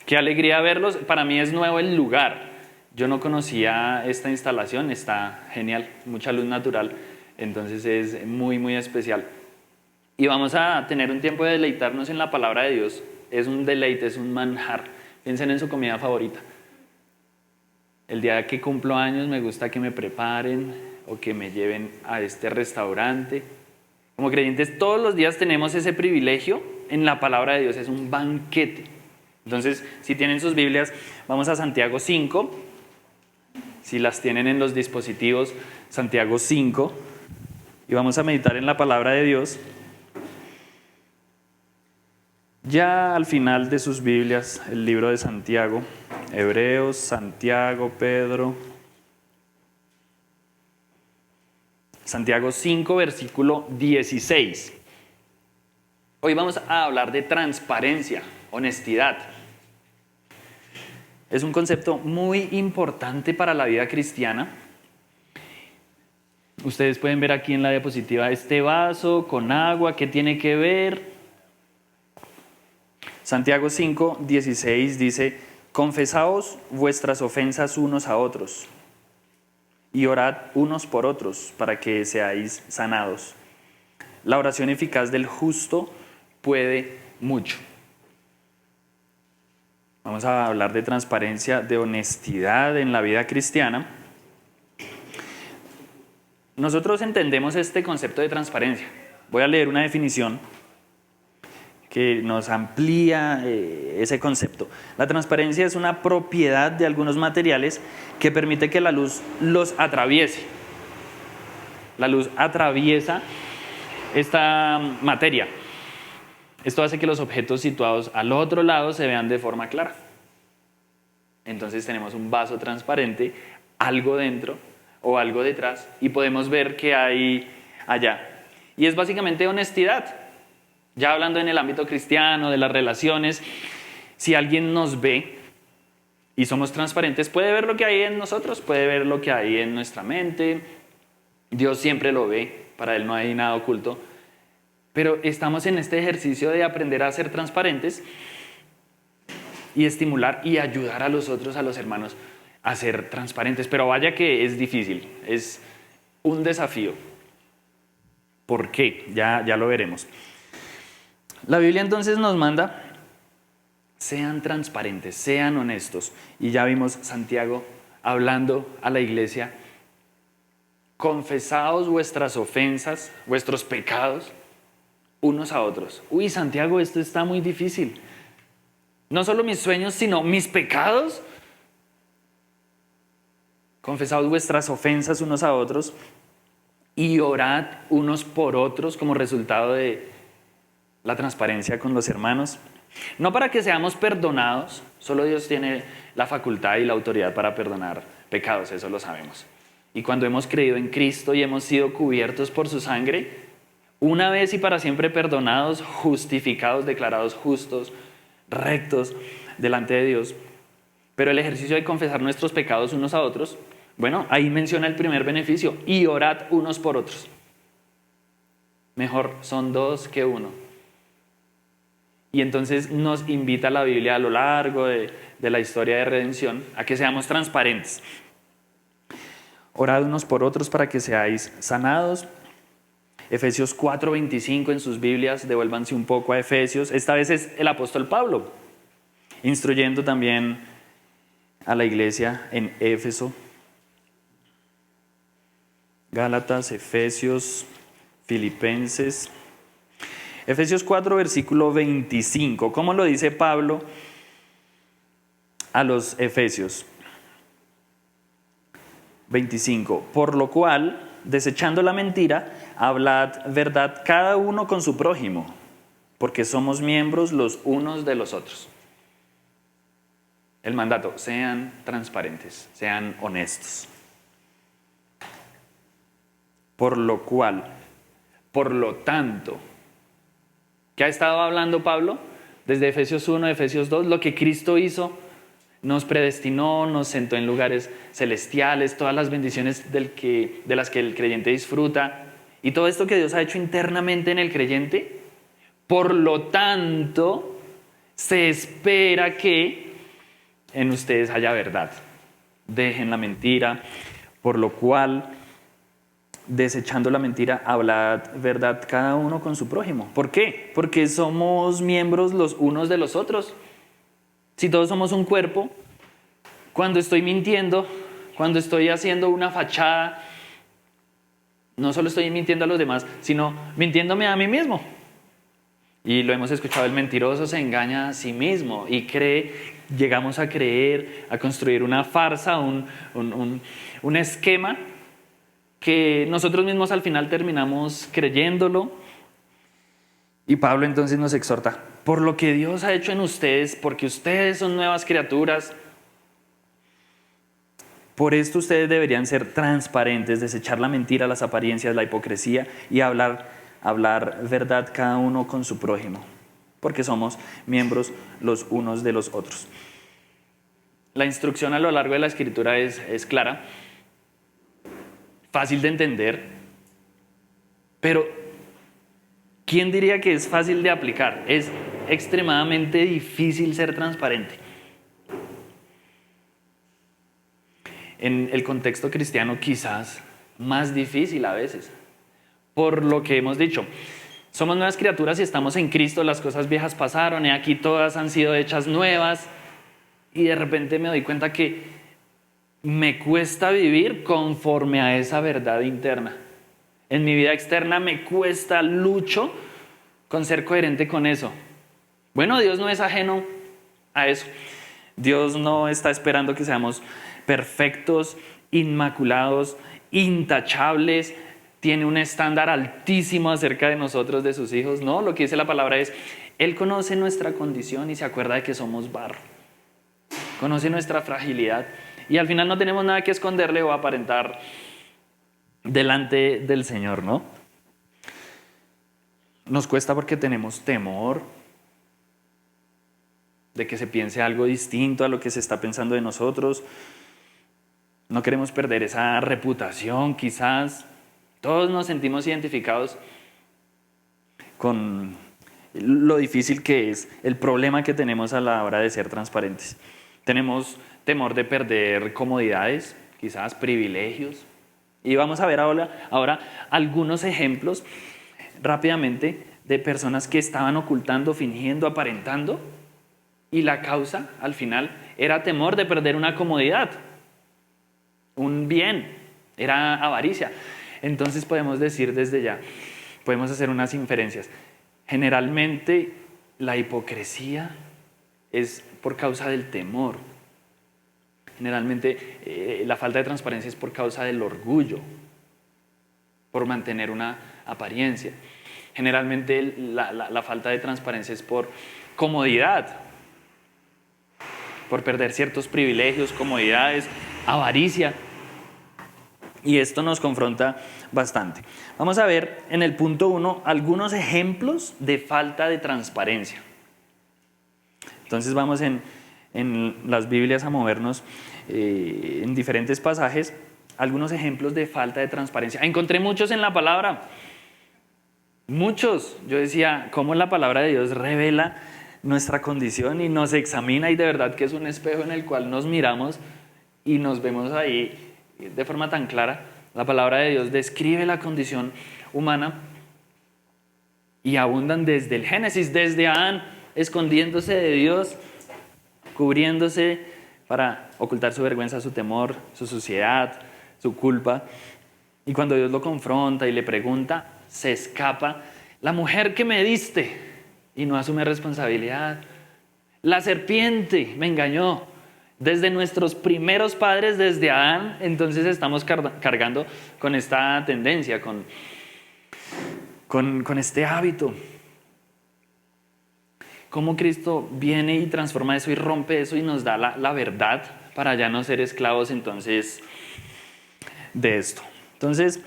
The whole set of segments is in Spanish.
Qué alegría verlos. Para mí es nuevo el lugar. Yo no conocía esta instalación, está genial, mucha luz natural, entonces es muy, muy especial. Y vamos a tener un tiempo de deleitarnos en la palabra de Dios. Es un deleite, es un manjar. Piensen en su comida favorita. El día que cumplo años me gusta que me preparen o que me lleven a este restaurante. Como creyentes todos los días tenemos ese privilegio en la palabra de Dios, es un banquete. Entonces, si tienen sus Biblias, vamos a Santiago 5. Si las tienen en los dispositivos, Santiago 5. Y vamos a meditar en la palabra de Dios. Ya al final de sus Biblias, el libro de Santiago, Hebreos, Santiago, Pedro. Santiago 5, versículo 16. Hoy vamos a hablar de transparencia, honestidad. Es un concepto muy importante para la vida cristiana. Ustedes pueden ver aquí en la diapositiva este vaso con agua, ¿qué tiene que ver? Santiago 5, 16 dice: confesaos vuestras ofensas unos a otros y orad unos por otros para que seáis sanados. La oración eficaz del justo puede mucho. Vamos a hablar de transparencia, de honestidad en la vida cristiana. Nosotros entendemos este concepto de transparencia. Voy a leer una definición que nos amplía ese concepto. La transparencia es una propiedad de algunos materiales que permite que la luz los atraviese. La luz atraviesa esta materia. Esto hace que los objetos situados al otro lado se vean de forma clara. Entonces tenemos un vaso transparente, algo dentro o algo detrás, y podemos ver qué hay allá. Y es básicamente honestidad. Ya hablando en el ámbito cristiano, de las relaciones, si alguien nos ve y somos transparentes, puede ver lo que hay en nosotros, puede ver lo que hay en nuestra mente. Dios siempre lo ve, para Él no hay nada oculto. Pero estamos en este ejercicio de aprender a ser transparentes y estimular y ayudar a los otros, a los hermanos, a ser transparentes. Pero vaya que es difícil, es un desafío. ¿Por qué? Ya lo veremos. La Biblia entonces nos manda: sean transparentes, sean honestos. Y ya vimos Santiago hablando a la iglesia: confesaos vuestras ofensas, vuestros pecados, unos a otros. Uy, Santiago, esto está muy difícil. No solo mis sueños, sino mis pecados. Confesaos vuestras ofensas unos a otros y orad unos por otros como resultado de la transparencia con los hermanos. No para que seamos perdonados, solo Dios tiene la facultad y la autoridad para perdonar pecados, eso lo sabemos. Y cuando hemos creído en Cristo y hemos sido cubiertos por su sangre, una vez y para siempre perdonados, justificados, declarados justos, rectos delante de Dios. Pero el ejercicio de confesar nuestros pecados unos a otros, bueno, ahí menciona el primer beneficio: y orad unos por otros. Mejor son dos que uno. Y entonces nos invita la Biblia a lo largo de la historia de redención a que seamos transparentes. Orad unos por otros para que seáis sanados. Efesios 4:25 en sus Biblias, devuélvanse un poco a Efesios. Esta vez es el apóstol Pablo, instruyendo también a la iglesia en Éfeso. Gálatas, Efesios, Filipenses. Efesios 4, versículo 25. ¿Cómo lo dice Pablo a los Efesios? 25. Por lo cual, desechando la mentira, hablad verdad cada uno con su prójimo, porque somos miembros los unos de los otros. El mandato: sean transparentes, sean honestos. Por lo cual, por lo tanto, ¿qué ha estado hablando Pablo? Desde Efesios 1, Efesios 2, lo que Cristo hizo: nos predestinó, nos sentó en lugares celestiales, todas las bendiciones de las que el creyente disfruta, y todo esto que Dios ha hecho internamente en el creyente. Por lo tanto, se espera que en ustedes haya verdad. Dejen la mentira, por lo cual, desechando la mentira, hablad verdad cada uno con su prójimo. ¿Por qué? Porque somos miembros los unos de los otros. Si todos somos un cuerpo, cuando estoy mintiendo, cuando estoy haciendo una fachada, no solo estoy mintiendo a los demás, sino mintiéndome a mí mismo. Y lo hemos escuchado, el mentiroso se engaña a sí mismo y llegamos a creer, a construir una farsa, un esquema que nosotros mismos al final terminamos creyéndolo. Y Pablo entonces nos exhorta, por lo que Dios ha hecho en ustedes, porque ustedes son nuevas criaturas, por esto ustedes deberían ser transparentes, desechar la mentira, las apariencias, la hipocresía y hablar verdad cada uno con su prójimo, porque somos miembros los unos de los otros. La instrucción a lo largo de la Escritura es clara, fácil de entender, pero ¿quién diría que es fácil de aplicar? Es extremadamente difícil ser transparente. En el contexto cristiano quizás más difícil a veces, por lo que hemos dicho. Somos nuevas criaturas y estamos en Cristo, las cosas viejas pasaron y aquí todas han sido hechas nuevas, y de repente me doy cuenta que me cuesta vivir conforme a esa verdad interna. En mi vida externa me cuesta, lucho con ser coherente con eso. Bueno, Dios no es ajeno a eso. Dios no está esperando que seamos perfectos, inmaculados, intachables. Tiene un estándar altísimo acerca de nosotros, de sus hijos. No, lo que dice la palabra es, Él conoce nuestra condición y se acuerda de que somos barro. Conoce nuestra fragilidad. Y al final no tenemos nada que esconderle o aparentar delante del Señor, ¿no? Nos cuesta porque tenemos temor de que se piense algo distinto a lo que se está pensando de nosotros. No queremos perder esa reputación, quizás. Todos nos sentimos identificados con lo difícil que es, el problema que tenemos a la hora de ser transparentes. Tenemos temor de perder comodidades, quizás privilegios. Y vamos a ver ahora algunos ejemplos rápidamente de personas que estaban ocultando, fingiendo, aparentando. Y la causa, al final, era temor de perder una comodidad, un bien, era avaricia. Entonces podemos decir desde ya, podemos hacer unas inferencias. Generalmente la hipocresía es por causa del temor. Generalmente la falta de transparencia es por causa del orgullo, por mantener una apariencia. Generalmente la falta de transparencia es por comodidad, por perder ciertos privilegios, comodidades, avaricia. Y esto nos confronta bastante. Vamos a ver en el punto 1 algunos ejemplos de falta de transparencia. Entonces vamos en las Biblias a movernos en diferentes pasajes, algunos ejemplos de falta de transparencia. Encontré muchos en la palabra, muchos. Yo decía, ¿cómo la palabra de Dios revela nuestra condición y nos examina? Y de verdad que es un espejo en el cual nos miramos y nos vemos ahí de forma tan clara. La palabra de Dios describe la condición humana y abundan desde el Génesis, desde Adán, escondiéndose de Dios, cubriéndose para ocultar su vergüenza, su temor, su suciedad, su culpa. Y cuando Dios lo confronta y le pregunta, se escapa. La mujer que me diste, y no asume responsabilidad. La serpiente me engañó. Desde nuestros primeros padres, desde Adán, entonces estamos cargando con esta tendencia, con este hábito. Cómo Cristo viene y transforma eso y rompe eso y nos da la verdad para ya no ser esclavos entonces de esto. Entonces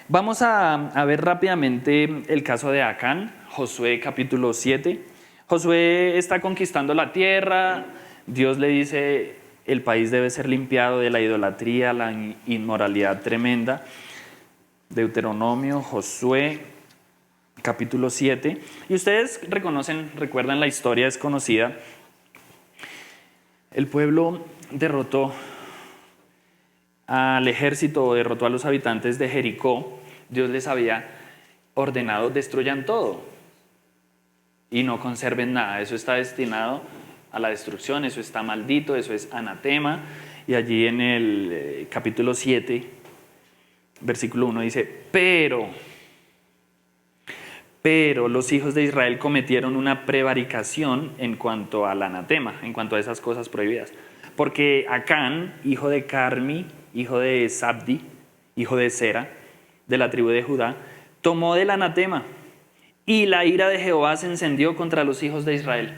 vamos a ver rápidamente el caso de Acán, Josué capítulo 7. Josué está conquistando la tierra. Dios le dice, el país debe ser limpiado de la idolatría, la inmoralidad tremenda. Deuteronomio, Josué, capítulo 7. Y ustedes recuerdan la historia, es conocida. El pueblo derrotó al ejército o derrotó a los habitantes de Jericó. Dios les había ordenado: destruyan todo y no conserven nada. Eso está destinado a la destrucción, eso está maldito, eso es anatema. Y allí en el capítulo 7, versículo 1 dice: pero los hijos de Israel cometieron una prevaricación en cuanto al anatema, en cuanto a esas cosas prohibidas. Porque Acán, hijo de Carmi, hijo de Sabdi, hijo de Sera, de la tribu de Judá, tomó del anatema, y la ira de Jehová se encendió contra los hijos de Israel.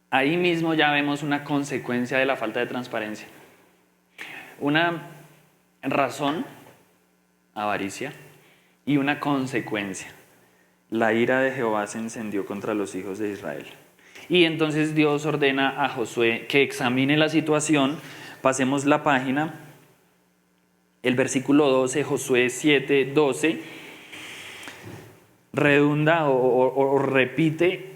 Ahí mismo ya vemos una consecuencia de la falta de transparencia. Una razón, avaricia, y una consecuencia. La ira de Jehová se encendió contra los hijos de Israel. Y entonces Dios ordena a Josué que examine la situación. Pasemos la página. El versículo 12, Josué 7, 12, redunda o repite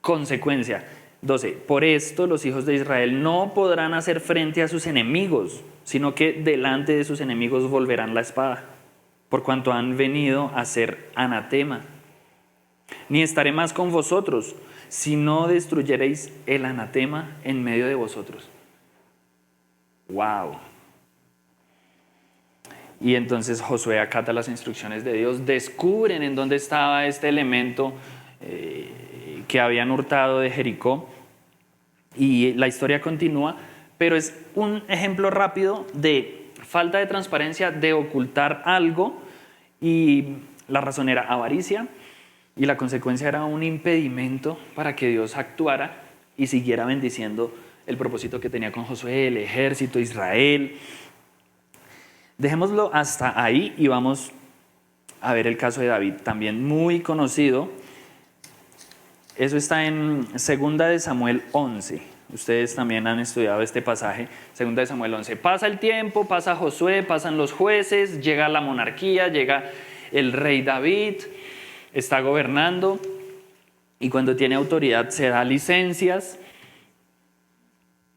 consecuencia. 12. Por esto los hijos de Israel no podrán hacer frente a sus enemigos, sino que delante de sus enemigos volverán la espada, por cuanto han venido a ser anatema. Ni estaré más con vosotros, si no destruyereis el anatema en medio de vosotros. ¡Wow! Y entonces Josué acata las instrucciones de Dios, descubren en dónde estaba este elemento que habían hurtado de Jericó, y la historia continúa, pero es un ejemplo rápido de falta de transparencia, de ocultar algo, y la razón era avaricia, y la consecuencia era un impedimento para que Dios actuara y siguiera bendiciendo el propósito que tenía con Josué, el ejército, Israel. Dejémoslo hasta ahí y vamos a ver el caso de David, también muy conocido. Eso está en 2 de Samuel 11. Ustedes también han estudiado este pasaje, 2 de Samuel 11. Pasa el tiempo, pasa Josué, pasan los jueces, llega la monarquía, llega el rey David, está gobernando, y cuando tiene autoridad se da licencias.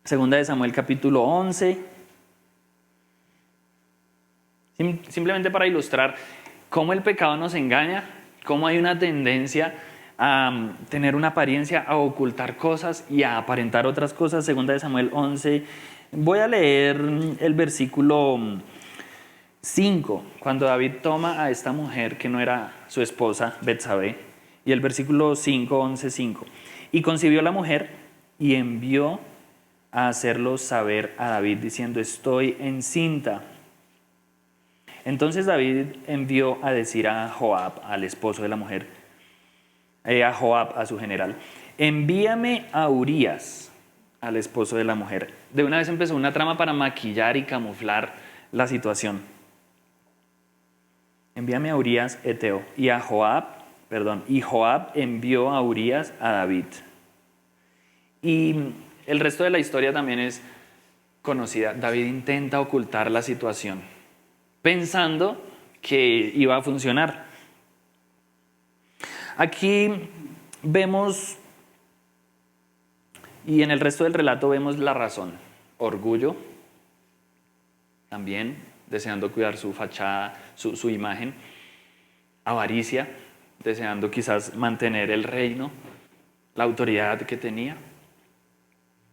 2 de Samuel capítulo 11. Simplemente para ilustrar cómo el pecado nos engaña, cómo hay una tendencia a tener una apariencia, a ocultar cosas y a aparentar otras cosas. 2 de Samuel 11. Voy a leer el versículo 5, cuando David toma a esta mujer que no era su esposa, Betsabé, y el versículo 5, 11:5. Y concibió la mujer y envió a hacerlo saber a David, diciendo: estoy encinta. Entonces David envió a decir a Joab, al esposo de la mujer, a Joab, a su general: envíame a Urías, al esposo de la mujer. De una vez empezó una trama para maquillar y camuflar la situación. Envíame a Urías Eteo. Y Joab envió a Urías a David. Y el resto de la historia también es conocida. David intenta ocultar la situación, pensando que iba a funcionar. Aquí vemos, y en el resto del relato vemos la razón: orgullo, también deseando cuidar su fachada, su imagen; avaricia, deseando quizás mantener el reino, la autoridad que tenía.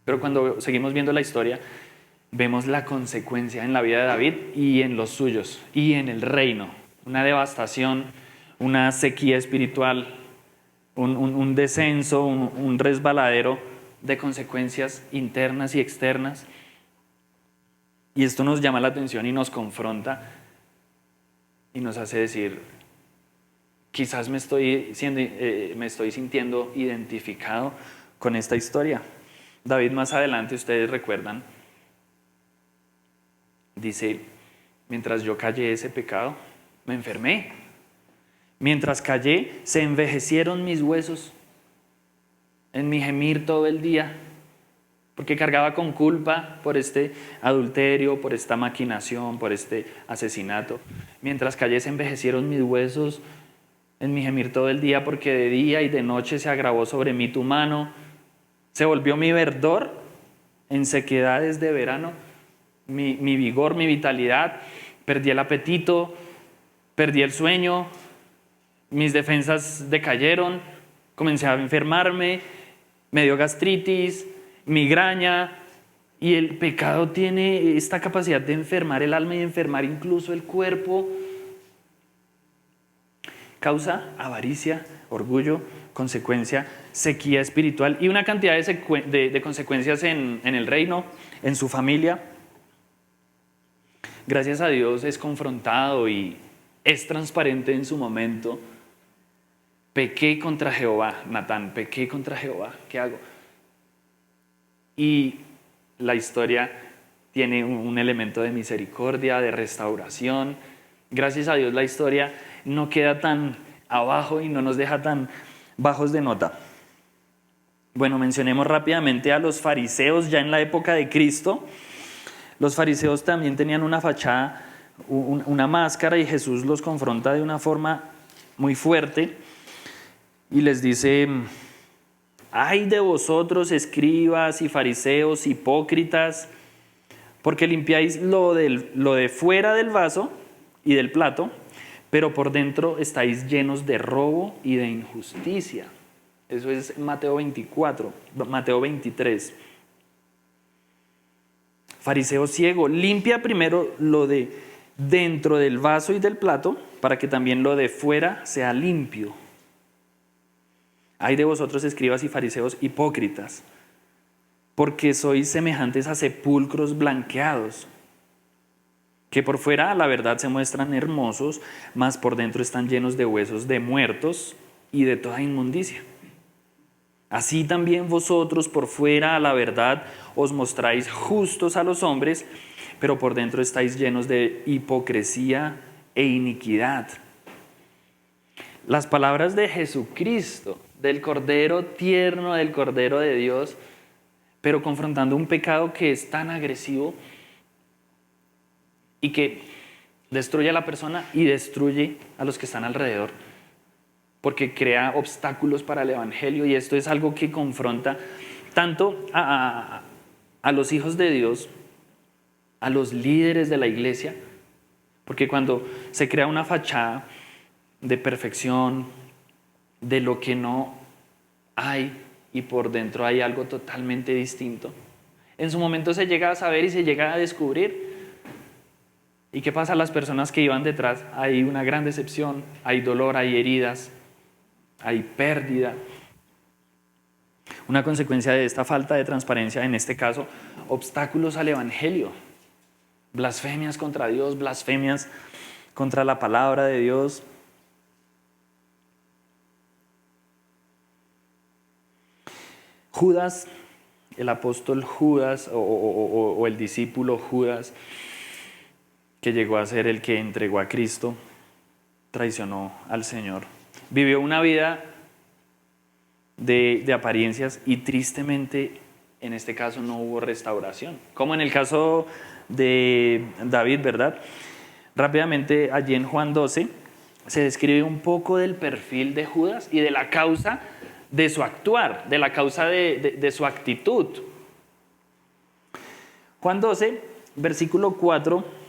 Pero cuando seguimos viendo la historia, vemos la consecuencia en la vida de David y en los suyos y en el reino: una devastación, una sequía espiritual, un descenso, un resbaladero de consecuencias internas y externas. Y esto nos llama la atención y nos confronta y nos hace decir: quizás me estoy sintiendo identificado con esta historia. David más adelante, ustedes recuerdan, dice: mientras yo callé ese pecado, me enfermé. Mientras callé, se envejecieron mis huesos en mi gemir todo el día, porque cargaba con culpa por este adulterio, por esta maquinación, por este asesinato. Mientras callé, se envejecieron mis huesos en mi gemir todo el día, porque de día y de noche se agravó sobre mí tu mano. Se volvió mi verdor en sequedades de verano, mi vigor, mi vitalidad. Perdí el apetito, perdí el sueño, mis defensas decayeron, comencé a enfermarme, me dio gastritis, migraña, y el pecado tiene esta capacidad de enfermar el alma y enfermar incluso el cuerpo. Causa avaricia, orgullo, consecuencia, sequía espiritual y una cantidad de consecuencias en el reino, en su familia. Gracias a Dios es confrontado y es transparente en su momento. Pequé contra Jehová, Natán, pequé contra Jehová, ¿qué hago? Y la historia tiene un elemento de misericordia, de restauración. Gracias a Dios la historia no queda tan abajo y no nos deja tan bajos de nota. Bueno, mencionemos rápidamente a los fariseos ya en la época de Cristo. Los fariseos también tenían una fachada, una máscara, y Jesús los confronta de una forma muy fuerte y les dice: ay de vosotros, escribas y fariseos, hipócritas, porque limpiáis lo de fuera del vaso y del plato, pero por dentro estáis llenos de robo y de injusticia. Eso es Mateo 23. Fariseo ciego, limpia primero lo de dentro del vaso y del plato, para que también lo de fuera sea limpio. Ay de vosotros, escribas y fariseos hipócritas, porque sois semejantes a sepulcros blanqueados, que por fuera a la verdad se muestran hermosos, mas por dentro están llenos de huesos de muertos y de toda inmundicia. Así también vosotros por fuera a la verdad os mostráis justos a los hombres, pero por dentro estáis llenos de hipocresía e iniquidad. Las palabras de Jesucristo, del Cordero tierno, del Cordero de Dios, pero confrontando un pecado que es tan agresivo y que destruye a la persona y destruye a los que están alrededor, porque crea obstáculos para el evangelio, y esto es algo que confronta tanto a los hijos de Dios, a los líderes de la iglesia, porque cuando se crea una fachada de perfección, de lo que no hay, y por dentro hay algo totalmente distinto, en su momento se llega a saber y se llega a descubrir. ¿Y qué pasa a las personas que iban detrás? Hay una gran decepción, hay dolor, hay heridas, hay pérdida. Una consecuencia de esta falta de transparencia, en este caso, obstáculos al evangelio, blasfemias contra Dios, blasfemias contra la palabra de Dios. Judas, el apóstol Judas o el discípulo Judas, que llegó a ser el que entregó a Cristo, traicionó al Señor. Vivió una vida de apariencias y tristemente en este caso no hubo restauración. Como en el caso de David, ¿verdad? Rápidamente allí en Juan 12 se describe un poco del perfil de Judas y de la causa de su actuar, de la causa de su actitud. Juan 12, versículo 4.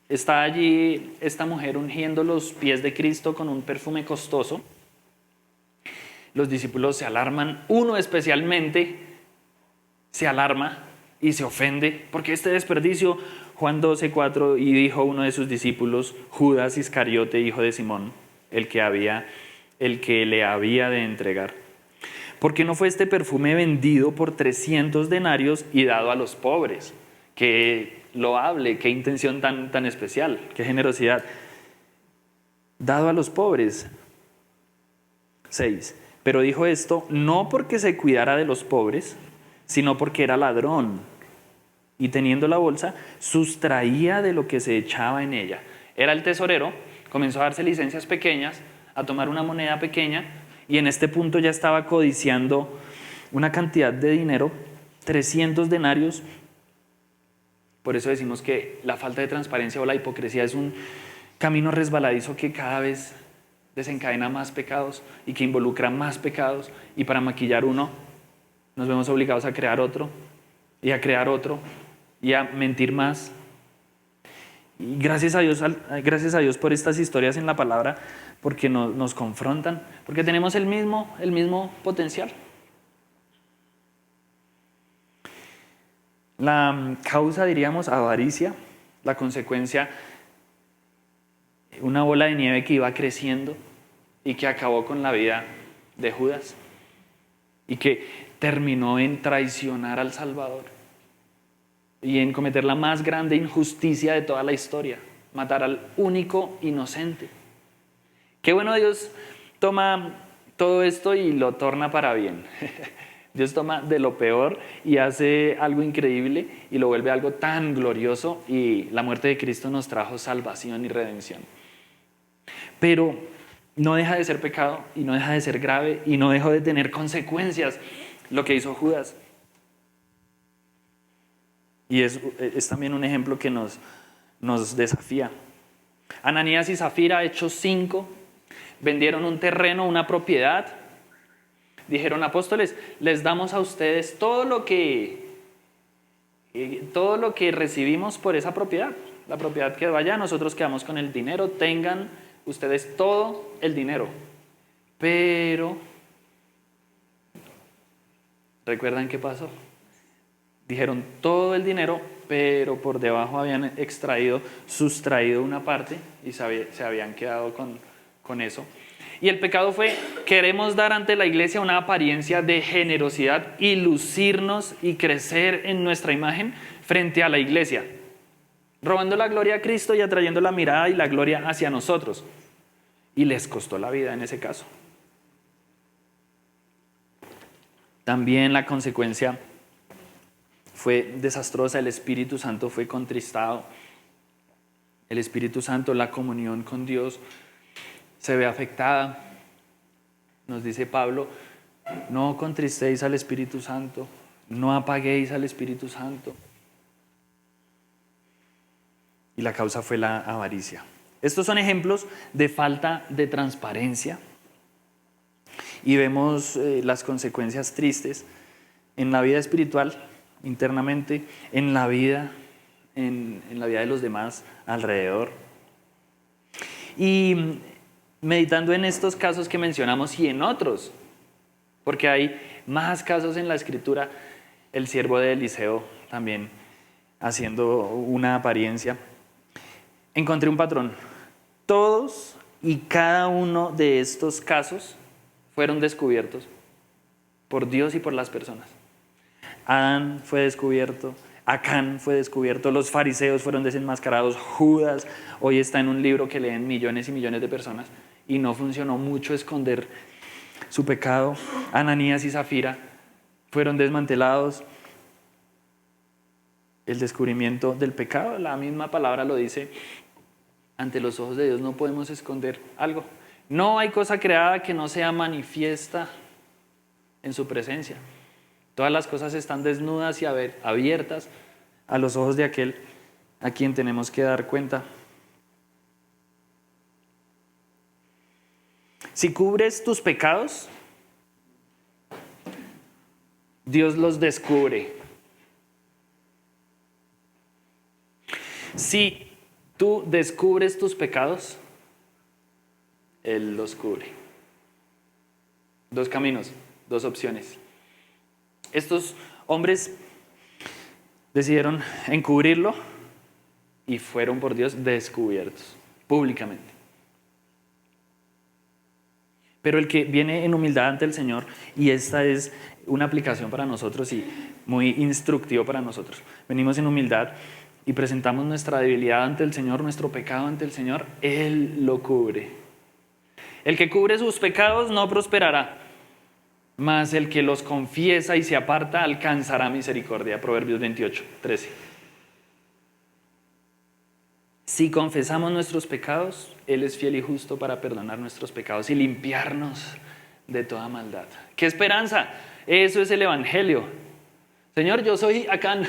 Está allí esta mujer ungiendo los pies de Cristo con un perfume costoso. Los discípulos se alarman, uno especialmente se alarma y se ofende, porque este desperdicio, Juan 12:4, y dijo uno de sus discípulos, Judas Iscariote, hijo de Simón, el que le había de entregar. ¿Por qué no fue este perfume vendido por 300 denarios y dado a los pobres? Que loable, qué intención tan especial, qué generosidad. Dado a los pobres. 6. Pero dijo esto no porque se cuidara de los pobres, sino porque era ladrón, y teniendo la bolsa, sustraía de lo que se echaba en ella. Era el tesorero, comenzó a darse licencias pequeñas, a tomar una moneda pequeña, y en este punto ya estaba codiciando una cantidad de dinero, 300 denarios. Por eso decimos que la falta de transparencia o la hipocresía es un camino resbaladizo que cada vez desencadena más pecados y que involucra más pecados, y para maquillar uno nos vemos obligados a crear otro y a crear otro y a mentir más. Y gracias a Dios por estas historias en la palabra, porque nos confrontan, porque tenemos el mismo potencial. La causa, diríamos, avaricia, la consecuencia, una bola de nieve que iba creciendo y que acabó con la vida de Judas y que terminó en traicionar al Salvador y en cometer la más grande injusticia de toda la historia, matar al único inocente. Qué bueno, Dios toma todo esto y lo torna para bien. Dios toma de lo peor y hace algo increíble y lo vuelve algo tan glorioso, y la muerte de Cristo nos trajo salvación y redención. Pero no deja de ser pecado y no deja de ser grave y no dejó de tener consecuencias lo que hizo Judas. Y es también un ejemplo que nos desafía. Ananías y Zafira, Hechos 5, vendieron un terreno, una propiedad. Dijeron: apóstoles, les damos a ustedes todo lo que recibimos por esa propiedad. La propiedad que vaya, nosotros quedamos con el dinero, tengan ustedes todo el dinero. Pero, ¿recuerdan qué pasó? Dijeron todo el dinero, pero por debajo habían sustraído una parte y se habían quedado con eso. Y el pecado fue: queremos dar ante la iglesia una apariencia de generosidad y lucirnos y crecer en nuestra imagen frente a la iglesia, robando la gloria a Cristo y atrayendo la mirada y la gloria hacia nosotros. Y les costó la vida en ese caso. También la consecuencia fue desastrosa. El Espíritu Santo fue contristado. El Espíritu Santo, la comunión con Dios, se ve afectada. Nos dice Pablo: no contristéis al Espíritu Santo, no apaguéis al Espíritu Santo. Y la causa fue la avaricia. Estos son ejemplos de falta de transparencia. Y vemos las consecuencias tristes en la vida espiritual, internamente, en la vida de los demás alrededor. Y meditando en estos casos que mencionamos y en otros, porque hay más casos en la Escritura, el siervo de Eliseo también haciendo una apariencia, encontré un patrón. Todos y cada uno de estos casos fueron descubiertos por Dios y por las personas. Adán fue descubierto, Acán fue descubierto, los fariseos fueron desenmascarados, Judas hoy está en un libro que leen millones y millones de personas, y no funcionó mucho esconder su pecado. Ananías y Zafira fueron desmantelados. El descubrimiento del pecado, la misma palabra lo dice: ante los ojos de Dios no podemos esconder algo. No hay cosa creada que no sea manifiesta en su presencia. Todas las cosas están desnudas y abiertas a los ojos de aquel a quien tenemos que dar cuenta. Si cubres tus pecados, Dios los descubre. Si tú descubres tus pecados, Él los cubre. Dos caminos, dos opciones. Estos hombres decidieron encubrirlo y fueron por Dios descubiertos públicamente. Pero el que viene en humildad ante el Señor, y esta es una aplicación para nosotros y muy instructivo para nosotros, venimos en humildad y presentamos nuestra debilidad ante el Señor, nuestro pecado ante el Señor, Él lo cubre. El que cubre sus pecados no prosperará, mas el que los confiesa y se aparta alcanzará misericordia. Proverbios 28:13. Si confesamos nuestros pecados, Él es fiel y justo para perdonar nuestros pecados y limpiarnos de toda maldad. ¡Qué esperanza! Eso es el Evangelio. Señor, yo soy Acán,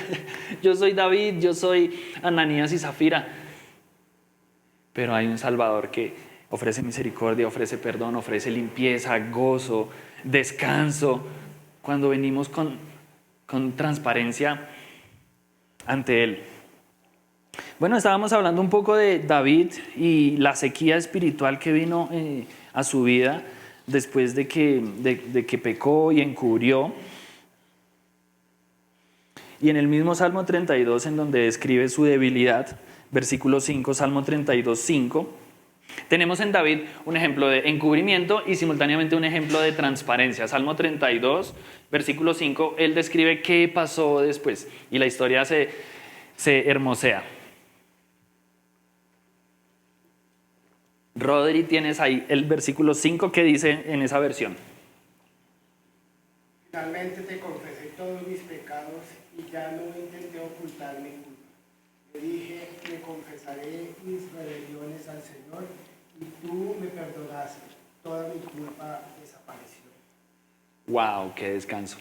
yo soy David, yo soy Ananías y Zafira. Pero hay un Salvador que ofrece misericordia, ofrece perdón, ofrece limpieza, gozo, descanso. cuando venimos con transparencia ante Él. Bueno, estábamos hablando un poco de David y la sequía espiritual que vino a su vida después de que pecó y encubrió. Y en el mismo Salmo 32, en donde describe su debilidad, versículo 5, Salmo 32, 5, tenemos en David un ejemplo de encubrimiento y simultáneamente un ejemplo de transparencia. Salmo 32, versículo 5, él describe qué pasó después y la historia se hermosea. Rodri, tienes ahí el versículo 5 que dice en esa versión. Finalmente te confesé todos mis pecados y ya no intenté ocultar ninguno. Le dije, le confesaré mis rebeliones al Señor y tú me perdonaste. Toda mi culpa desapareció. ¡Wow! ¡Qué descanso!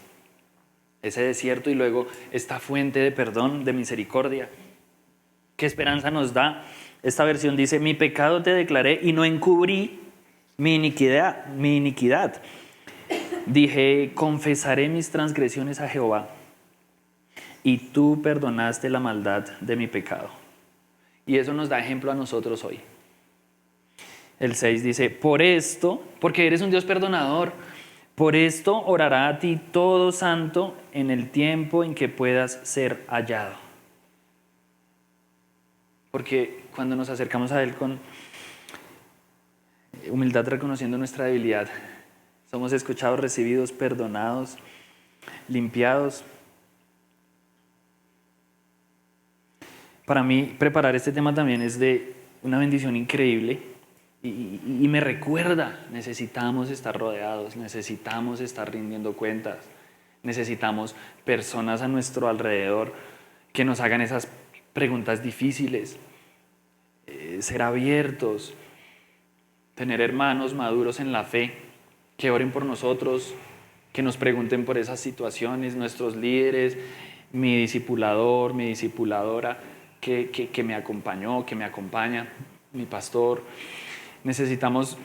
Ese desierto y luego esta fuente de perdón, de misericordia. ¿Qué esperanza nos da? Esta versión dice, mi pecado te declaré y no encubrí mi iniquidad. Dije, confesaré mis transgresiones a Jehová y tú perdonaste la maldad de mi pecado. Y eso nos da ejemplo a nosotros hoy. El 6 dice, por esto, porque eres un Dios perdonador, por esto orará a ti todo santo en el tiempo en que puedas ser hallado. Porque cuando nos acercamos a Él con humildad, reconociendo nuestra debilidad, somos escuchados, recibidos, perdonados, limpiados. Para mí, preparar este tema también es de una bendición increíble y me recuerda, necesitamos estar rodeados, necesitamos estar rindiendo cuentas, necesitamos personas a nuestro alrededor que nos hagan esas preguntas difíciles, ser abiertos, tener hermanos maduros en la fe, que oren por nosotros, que nos pregunten por esas situaciones, nuestros líderes, mi discipulador, mi discipuladora, que me acompañó, que me acompaña, mi pastor. Necesitamos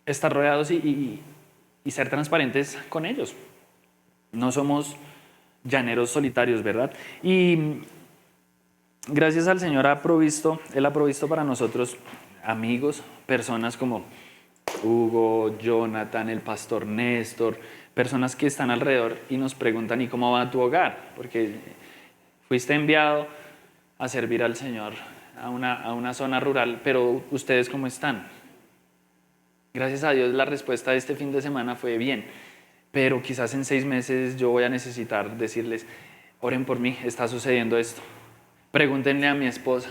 estar rodeados y ser transparentes con ellos. No somos llaneros solitarios, ¿verdad? Y gracias al Señor Él ha provisto para nosotros amigos, personas como Hugo, Jonathan, el pastor Néstor, personas que están alrededor y nos preguntan, ¿y cómo va tu hogar? Porque fuiste enviado a servir al Señor a una zona rural, pero ¿ustedes cómo están? Gracias a Dios la respuesta de este fin de semana fue bien, pero quizás en 6 meses yo voy a necesitar decirles, oren por mí, está sucediendo esto. Pregúntenle a mi esposa.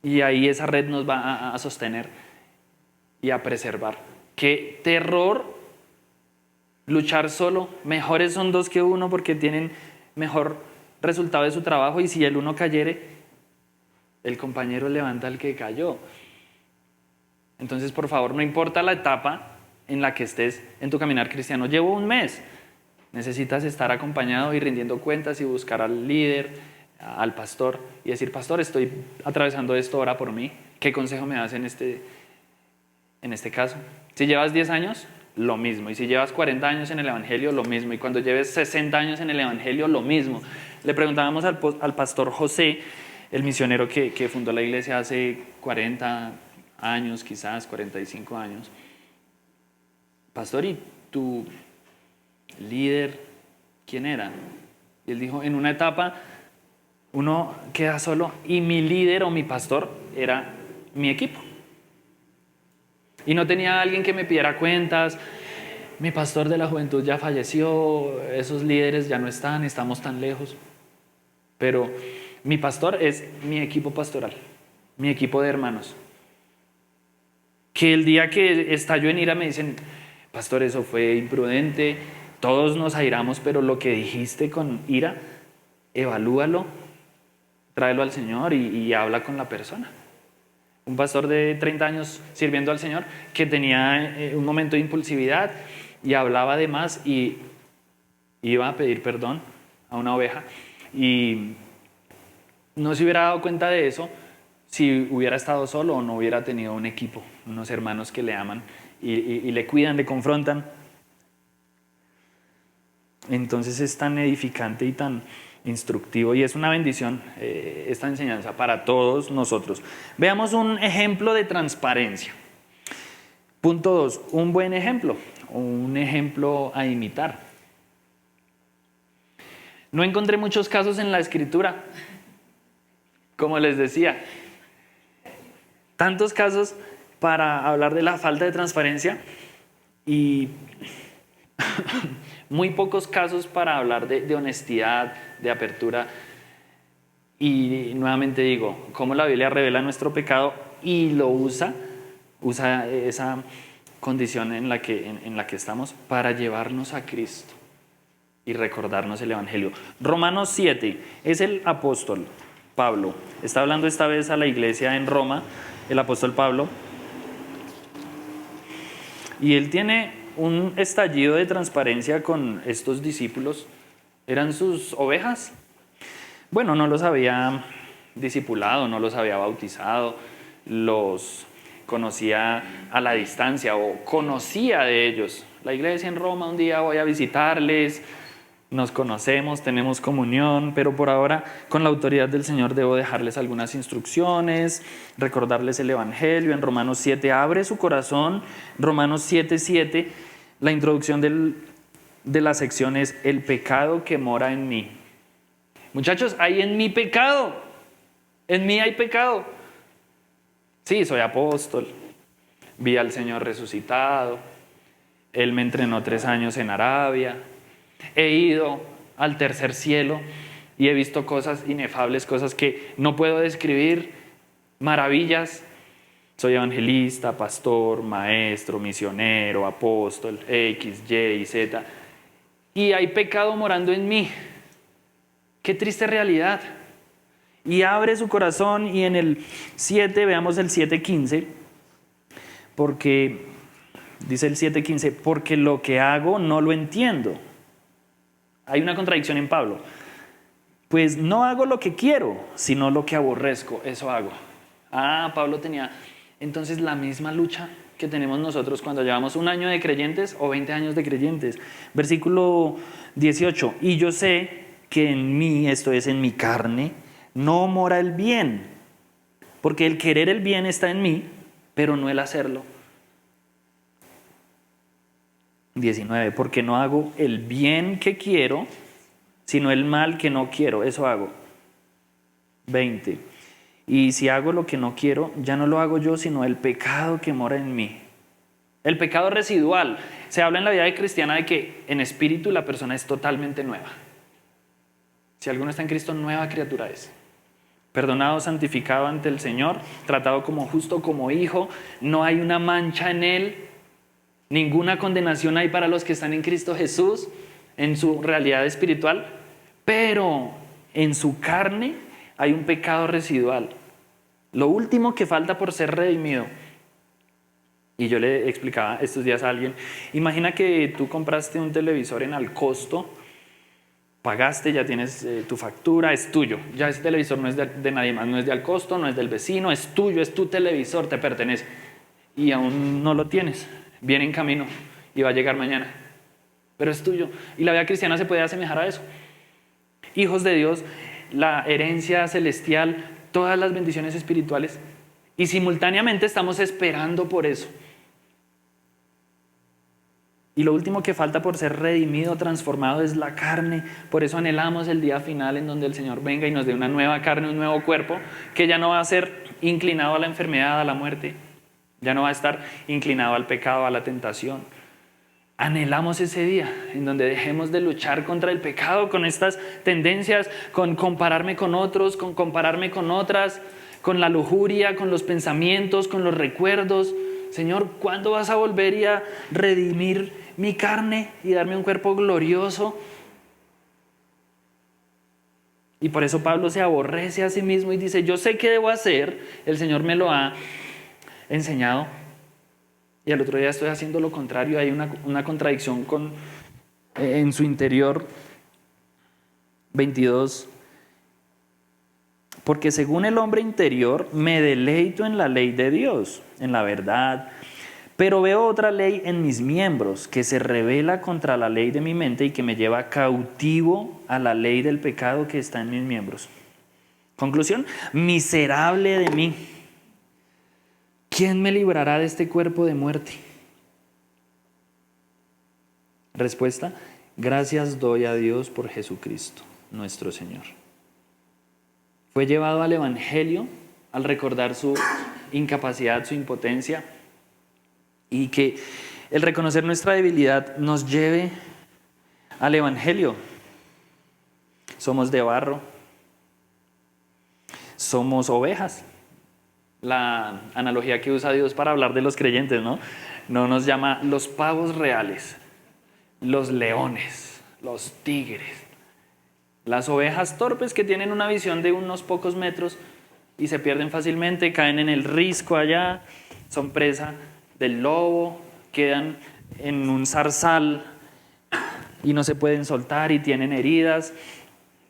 Y ahí esa red nos va a sostener y a preservar. Qué terror luchar solo. Mejores son 2 que 1 porque tienen mejor resultado de su trabajo y si el uno cayere, el compañero levanta al que cayó. Entonces, por favor, no importa la etapa en la que estés en tu caminar cristiano. Llevo 1 mes. Necesitas estar acompañado y rindiendo cuentas y buscar al líder, al pastor y decir, pastor, estoy atravesando esto, ora por mí. ¿Qué consejo me das en este caso? Si llevas 10 años, lo mismo. Y si llevas 40 años en el Evangelio, lo mismo. Y cuando lleves 60 años en el Evangelio, lo mismo. Le preguntábamos al pastor José, el misionero que fundó la iglesia hace 40 años, quizás 45 años. Pastor, ¿y tu líder quién era? Y él dijo, en una etapa uno queda solo y mi líder o mi pastor era mi equipo. Y no tenía alguien que me pidiera cuentas. Mi pastor de la juventud ya falleció, esos líderes ya no están, estamos tan lejos. Pero mi pastor es mi equipo pastoral, mi equipo de hermanos. Que el día que estalló en ira me dicen, pastor, eso fue imprudente, todos nos airamos, pero lo que dijiste con ira, evalúalo, tráelo al Señor y habla con la persona. Un pastor de 30 años sirviendo al Señor que tenía un momento de impulsividad y hablaba de más y iba a pedir perdón a una oveja y no se hubiera dado cuenta de eso si hubiera estado solo o no hubiera tenido un equipo, unos hermanos que le aman y le cuidan, le confrontan. Entonces es tan edificante y tan instructivo y es una bendición esta enseñanza para todos nosotros. Veamos un ejemplo de transparencia. Punto 2, un buen ejemplo, un ejemplo a imitar. No encontré muchos casos en la Escritura, como les decía, tantos casos para hablar de la falta de transparencia y muy pocos casos para hablar de honestidad, de apertura. Y nuevamente digo, cómo la Biblia revela nuestro pecado y lo usa esa condición en la que estamos para llevarnos a Cristo y recordarnos el Evangelio. Romanos 7, es el apóstol Pablo. Está hablando esta vez a la iglesia en Roma, el apóstol Pablo. Y él tiene un estallido de transparencia con estos discípulos. Eran sus ovejas. Bueno, no los había discipulado, no los había bautizado, los conocía a la distancia o conocía de ellos. La iglesia en Roma, un día voy a visitarles, nos conocemos, tenemos comunión, pero por ahora con la autoridad del Señor debo dejarles algunas instrucciones, recordarles el Evangelio. En Romanos 7 abre su corazón. Romanos 7:7, la introducción de la sección es el pecado que mora en mí. Muchachos, hay en mí pecado, en mí hay pecado. Sí, soy apóstol, vi al Señor resucitado, Él me entrenó 3 años en Arabia, he ido al tercer cielo y he visto cosas inefables, cosas que no puedo describir, maravillas. Soy evangelista, pastor, maestro, misionero, apóstol, X, Y, Z. Y hay pecado morando en mí. Qué triste realidad. Y abre su corazón y en el 7, veamos el 7:15, porque dice el 7:15, porque lo que hago no lo entiendo. Hay una contradicción en Pablo. Pues no hago lo que quiero, sino lo que aborrezco, eso hago. Pablo tenía entonces la misma lucha que tenemos nosotros cuando llevamos 1 año de creyentes o 20 años de creyentes. Versículo 18, y yo sé que en mí, esto es en mi carne, no mora el bien, porque el querer el bien está en mí, pero no el hacerlo. 19, porque no hago el bien que quiero, sino el mal que no quiero, eso hago. 20, y si hago lo que no quiero, ya no lo hago yo, sino el pecado que mora en mí. El pecado residual. Se habla en la vida cristiana de que en espíritu la persona es totalmente nueva. Si alguno está en Cristo, nueva criatura es. Perdonado, santificado ante el Señor, tratado como justo, como hijo, no hay una mancha en él, ninguna condenación hay para los que están en Cristo Jesús, en su realidad espiritual, pero en su carne hay un pecado residual. Lo último que falta por ser redimido. Y yo le explicaba estos días a alguien, imagina que tú compraste un televisor en al costo, pagaste, ya tienes tu factura, es tuyo. Ya ese televisor no es de nadie más, no es de al costo, no es del vecino, es tuyo, es tu televisor, te pertenece. Y aún no lo tienes, viene en camino y va a llegar mañana. Pero es tuyo. Y la vida cristiana se puede asemejar a eso. Hijos de Dios, la herencia celestial, todas las bendiciones espirituales. Y simultáneamente estamos esperando por eso. Y lo último que falta por ser redimido, transformado, es la carne. Por eso anhelamos el día final en donde el Señor venga y nos dé una nueva carne, un nuevo cuerpo, que ya no va a ser inclinado a la enfermedad, a la muerte. Ya no va a estar inclinado al pecado, a la tentación. Anhelamos ese día en donde dejemos de luchar contra el pecado, con estas tendencias, con compararme con otros, con compararme con otras, con la lujuria, con los pensamientos, con los recuerdos. Señor, ¿cuándo vas a volver y a redimir mi carne y darme un cuerpo glorioso? Y por eso Pablo se aborrece a sí mismo y dice, yo sé qué debo hacer, el Señor me lo ha enseñado, y al otro día estoy haciendo lo contrario. Hay una contradicción en su interior. 22, porque según el hombre interior me deleito en la ley de Dios, en la verdad, Pero veo otra ley en mis miembros que se rebela contra la ley de mi mente y que me lleva cautivo a la ley del pecado que está en mis miembros. Conclusión, miserable de mí. ¿Quién me librará de este cuerpo de muerte? Respuesta, gracias doy a Dios por Jesucristo, nuestro Señor. Fue llevado al Evangelio al recordar su incapacidad, su impotencia, y que el reconocer nuestra debilidad nos lleve al Evangelio. Somos de barro, somos ovejas. La analogía que usa Dios para hablar de los creyentes, ¿no? No nos llama los pavos reales, los leones, los tigres, las ovejas torpes que tienen una visión de unos pocos metros y se pierden fácilmente, caen en el risco allá, son presa del lobo, quedan en un zarzal y no se pueden soltar y tienen heridas.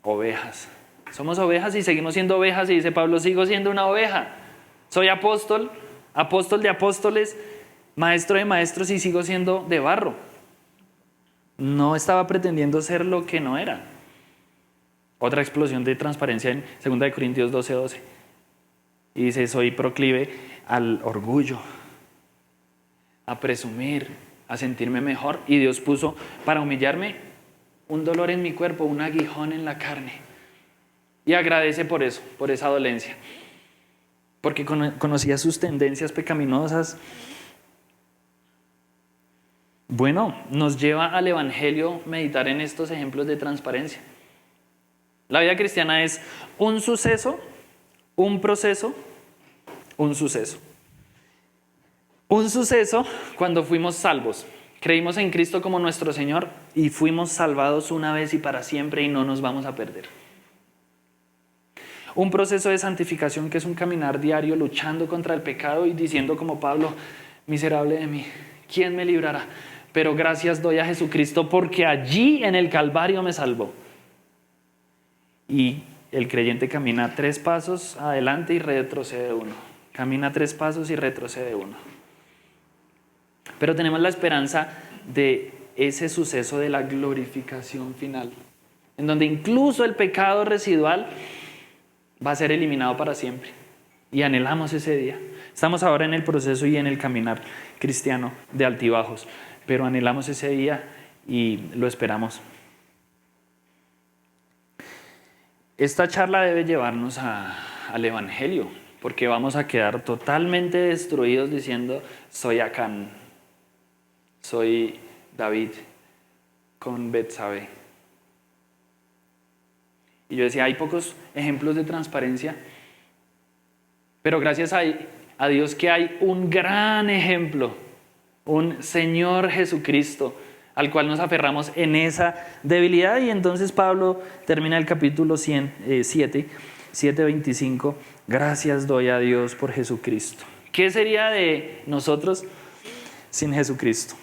Ovejas. Somos ovejas y seguimos siendo ovejas, y dice Pablo, sigo siendo una oveja. Soy apóstol, apóstol de apóstoles, maestro de maestros y sigo siendo de barro. No estaba pretendiendo ser lo que no era. Otra explosión de transparencia en 2 Corintios 12:12. Y dice, soy proclive al orgullo, a presumir, a sentirme mejor. Y Dios puso para humillarme un dolor en mi cuerpo, un aguijón en la carne. Y agradece por eso, por esa dolencia. Porque conocía sus tendencias pecaminosas. Bueno, nos lleva al Evangelio meditar en estos ejemplos de transparencia. La vida cristiana es un suceso, un proceso, un suceso. Un suceso cuando fuimos salvos. Creímos en Cristo como nuestro Señor y fuimos salvados una vez y para siempre y no nos vamos a perder. Un proceso de santificación que es un caminar diario luchando contra el pecado y diciendo como Pablo, miserable de mí, ¿quién me librará? Pero gracias doy a Jesucristo porque allí en el Calvario me salvó. Y el creyente camina 3 pasos adelante y retrocede 1. Camina 3 pasos y retrocede 1. Pero tenemos la esperanza de ese suceso de la glorificación final, en donde incluso el pecado residual va a ser eliminado para siempre. Y anhelamos ese día. Estamos ahora en el proceso y en el caminar cristiano de altibajos, pero anhelamos ese día y lo esperamos. Esta charla debe llevarnos al Evangelio, porque vamos a quedar totalmente destruidos diciendo, soy Acán, soy David con Betsabé. Y yo decía, hay pocos ejemplos de transparencia, pero gracias a Dios que hay un gran ejemplo, un Señor Jesucristo, al cual nos aferramos en esa debilidad. Y entonces Pablo termina el capítulo 7:25, gracias doy a Dios por Jesucristo. ¿Qué sería de nosotros sin Jesucristo?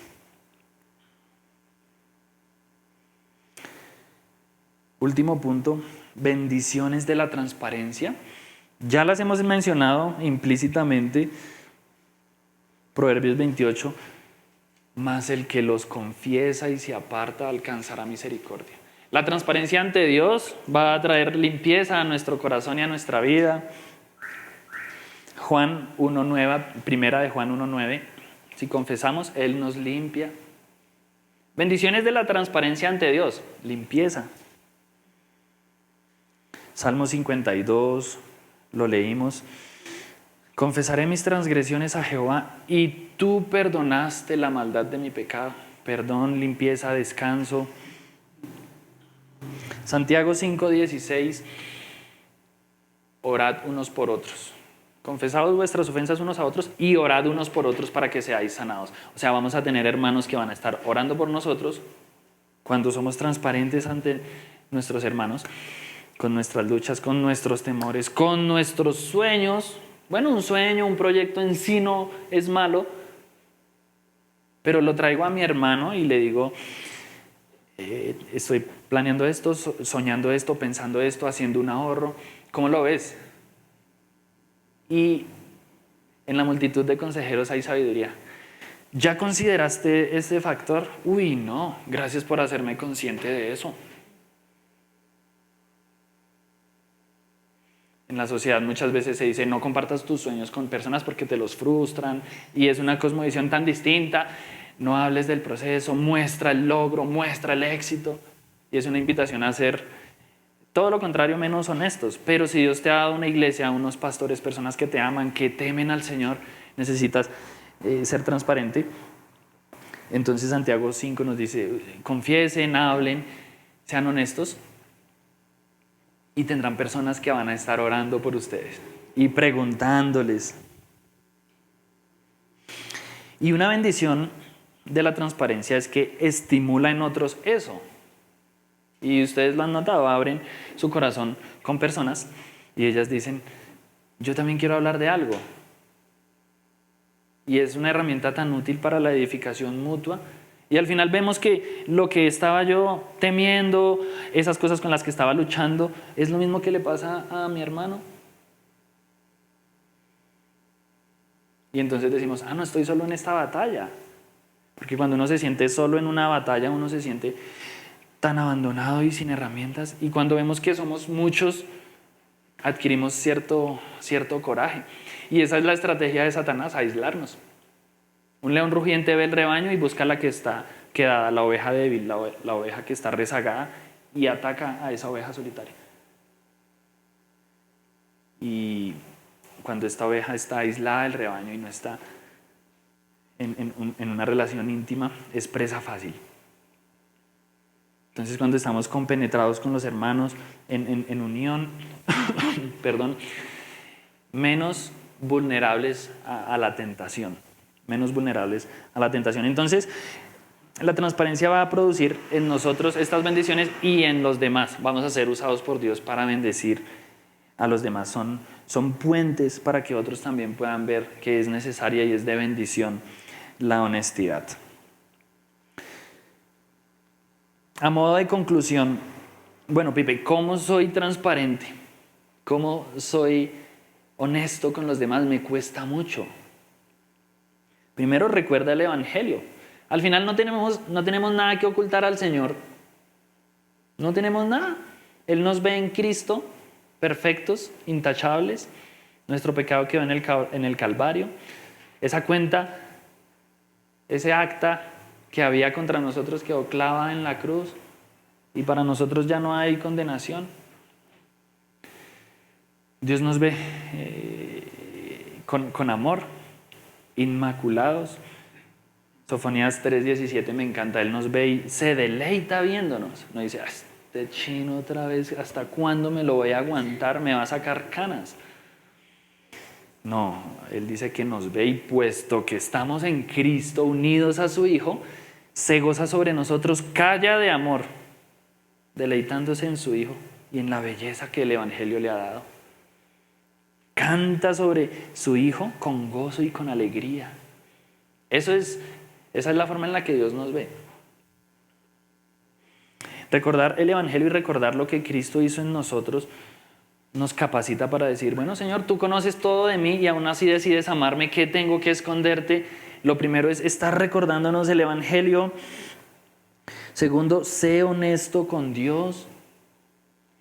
Último punto, bendiciones de la transparencia. Ya las hemos mencionado implícitamente. Proverbios 28, mas el que los confiesa y se aparta alcanzará misericordia. La transparencia ante Dios va a traer limpieza a nuestro corazón y a nuestra vida. Primera de Juan 1:9, si confesamos, Él nos limpia. Bendiciones de la transparencia ante Dios, limpieza. Salmo 52, lo leímos. Confesaré mis transgresiones a Jehová y tú perdonaste la maldad de mi pecado. Perdón, limpieza, descanso. Santiago 5:16, orad unos por otros. Confesaos vuestras ofensas unos a otros y orad unos por otros para que seáis sanados. O sea, vamos a tener hermanos que van a estar orando por nosotros cuando somos transparentes ante nuestros hermanos, con nuestras luchas, con nuestros temores, con nuestros sueños. Bueno, un sueño, un proyecto en sí no es malo, pero lo traigo a mi hermano y le digo, estoy planeando esto, soñando esto, pensando esto, haciendo un ahorro. ¿Cómo lo ves? Y en la multitud de consejeros hay sabiduría. ¿Ya consideraste ese factor? Uy, no, gracias por hacerme consciente de eso. En la sociedad muchas veces se dice no compartas tus sueños con personas porque te los frustran y es una cosmovisión tan distinta. No hables del proceso, muestra el logro, muestra el éxito. Y es una invitación a ser todo lo contrario, menos honestos. Pero si Dios te ha dado una iglesia, unos pastores, personas que te aman, que temen al Señor, necesitas ser transparente. Entonces Santiago 5 nos dice, confiesen, hablen, sean honestos y tendrán personas que van a estar orando por ustedes y preguntándoles. Y una bendición de la transparencia es que estimula en otros eso. Y ustedes lo han notado, abren su corazón con personas y ellas dicen, yo también quiero hablar de algo. Y es una herramienta tan útil para la edificación mutua. Y al final vemos que lo que estaba yo temiendo, esas cosas con las que estaba luchando, es lo mismo que le pasa a mi hermano. Y entonces decimos, no estoy solo en esta batalla. Porque cuando uno se siente solo en una batalla, uno se siente tan abandonado y sin herramientas. Y cuando vemos que somos muchos, adquirimos cierto coraje. Y esa es la estrategia de Satanás, aislarnos. Un león rugiente ve el rebaño y busca la que está quedada, la oveja débil, la oveja que está rezagada, y ataca a esa oveja solitaria. Y cuando esta oveja está aislada del rebaño y no está en una relación íntima, es presa fácil. Entonces cuando estamos compenetrados con los hermanos en unión, perdón, menos vulnerables a la tentación. Menos vulnerables a la tentación. Entonces, la transparencia va a producir en nosotros estas bendiciones y en los demás. Vamos a ser usados por Dios para bendecir a los demás. Son puentes para que otros también puedan ver que es necesaria y es de bendición la honestidad. A modo de conclusión, bueno, Pipe, ¿cómo soy transparente? ¿Cómo soy honesto con los demás? Me cuesta mucho. Primero recuerda el Evangelio. Al final no tenemos nada que ocultar al Señor. No tenemos nada. Él nos ve en Cristo, perfectos, intachables. Nuestro pecado quedó en el Calvario. Esa cuenta, ese acta que había contra nosotros quedó clavada en la cruz. Y para nosotros ya no hay condenación. Dios nos ve con amor, inmaculados. Sofonías 3:17 me encanta. Él nos ve y se deleita viéndonos. No dice, este chino otra vez, ¿hasta cuándo me lo voy a aguantar? Me va a sacar canas. No, Él dice que nos ve y puesto que estamos en Cristo unidos a su Hijo, se goza sobre nosotros, calla de amor, deleitándose en su Hijo y en la belleza que el Evangelio le ha dado. Canta sobre su Hijo con gozo y con alegría. Esa es la forma en la que Dios nos ve. Recordar el Evangelio y recordar lo que Cristo hizo en nosotros nos capacita para decir, bueno, Señor, tú conoces todo de mí y aún así decides amarme. ¿Qué tengo que esconderte? Lo primero es estar recordándonos el Evangelio. Segundo, sé honesto con Dios.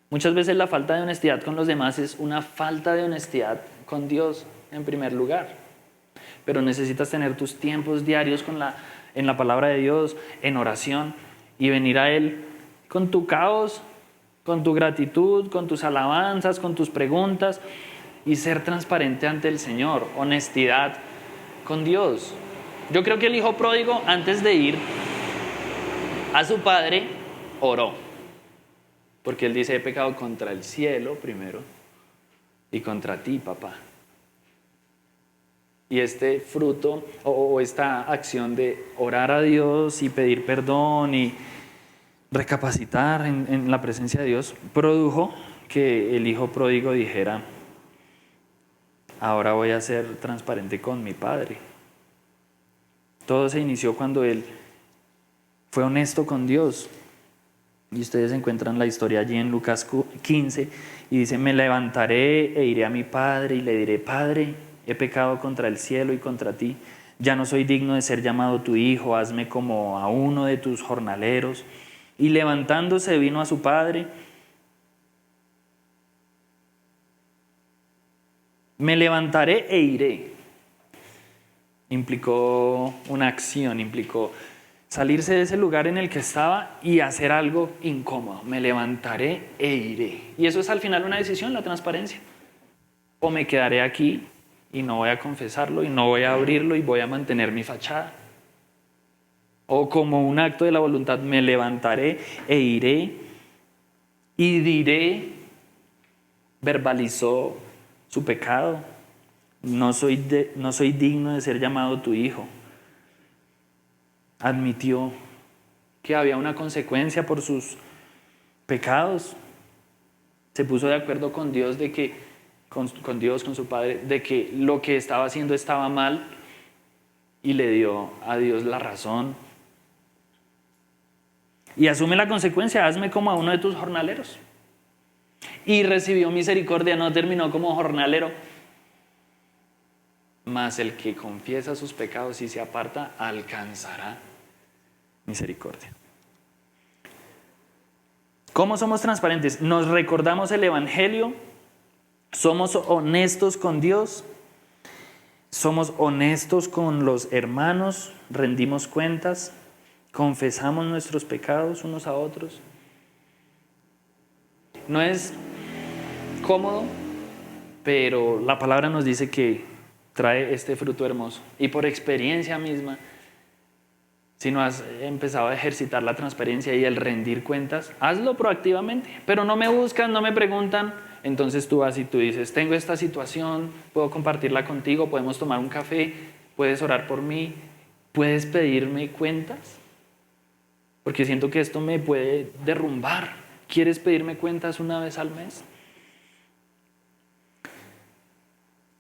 Muchas veces la falta de honestidad con los demás es una falta de honestidad con Dios en primer lugar. Pero necesitas tener tus tiempos diarios en la palabra de Dios, en oración, y venir a Él con tu caos, con tu gratitud, con tus alabanzas, con tus preguntas, y ser transparente ante el Señor. Honestidad con Dios. Yo creo que el hijo pródigo, antes de ir a su padre, oró. Porque él dice, he pecado contra el cielo primero y contra ti, papá. Y este fruto o esta acción de orar a Dios y pedir perdón y recapacitar en la presencia de Dios produjo que el hijo pródigo dijera, ahora voy a ser transparente con mi padre. Todo se inició cuando él fue honesto con Dios. Y ustedes encuentran la historia allí en Lucas 15 y dice, me levantaré e iré a mi padre y le diré, Padre, he pecado contra el cielo y contra ti. Ya no soy digno de ser llamado tu hijo, hazme como a uno de tus jornaleros. Y levantándose vino a su padre. Me levantaré e iré. Implicó una acción, implicó salirse de ese lugar en el que estaba y hacer algo incómodo. Me levantaré e iré. Y eso es al final una decisión, la transparencia. O me quedaré aquí y no voy a confesarlo y no voy a abrirlo y voy a mantener mi fachada. O como un acto de la voluntad, me levantaré e iré y diré, verbalizó su pecado. No soy digno de ser llamado tu hijo. Admitió que había una consecuencia por sus pecados. Se puso de acuerdo con Dios con Dios, con su Padre, de que lo que estaba haciendo estaba mal y le dio a Dios la razón. Y asume la consecuencia, hazme como a uno de tus jornaleros. Y recibió misericordia, no terminó como jornalero. Mas el que confiesa sus pecados y se aparta, alcanzará misericordia. ¿Cómo somos transparentes? Nos recordamos el Evangelio, somos honestos con Dios, somos honestos con los hermanos, rendimos cuentas, confesamos nuestros pecados unos a otros. No es cómodo, pero la palabra nos dice que trae este fruto hermoso. Y por experiencia misma, si no has empezado a ejercitar la transparencia y el rendir cuentas, hazlo proactivamente. Pero no me buscan, no me preguntan. Entonces tú vas y tú dices, tengo esta situación, puedo compartirla contigo, podemos tomar un café, puedes orar por mí, puedes pedirme cuentas. Porque siento que esto me puede derrumbar. ¿Quieres pedirme cuentas una vez al mes?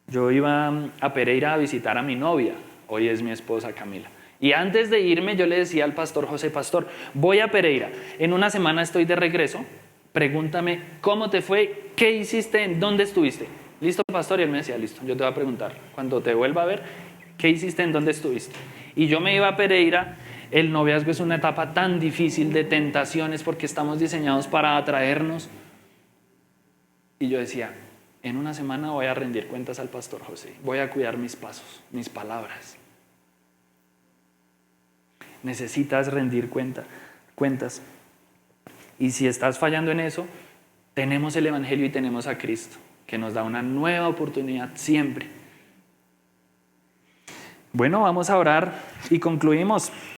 Yo iba a Pereira a visitar a mi novia, hoy es mi esposa Camila. Y antes de irme yo le decía al pastor José, pastor, voy a Pereira, en una semana estoy de regreso, pregúntame cómo te fue, qué hiciste, en dónde estuviste. ¿Listo, pastor? Y él me decía, listo, yo te voy a preguntar, cuando te vuelva a ver, ¿qué hiciste, en dónde estuviste? Y yo me iba a Pereira. El noviazgo es una etapa tan difícil de tentaciones porque estamos diseñados para atraernos. Y yo decía, en una semana voy a rendir cuentas al pastor José, voy a cuidar mis pasos, mis palabras. Necesitas rendir cuentas. Y si estás fallando en eso, tenemos el Evangelio y tenemos a Cristo, que nos da una nueva oportunidad siempre. Bueno, vamos a orar y concluimos.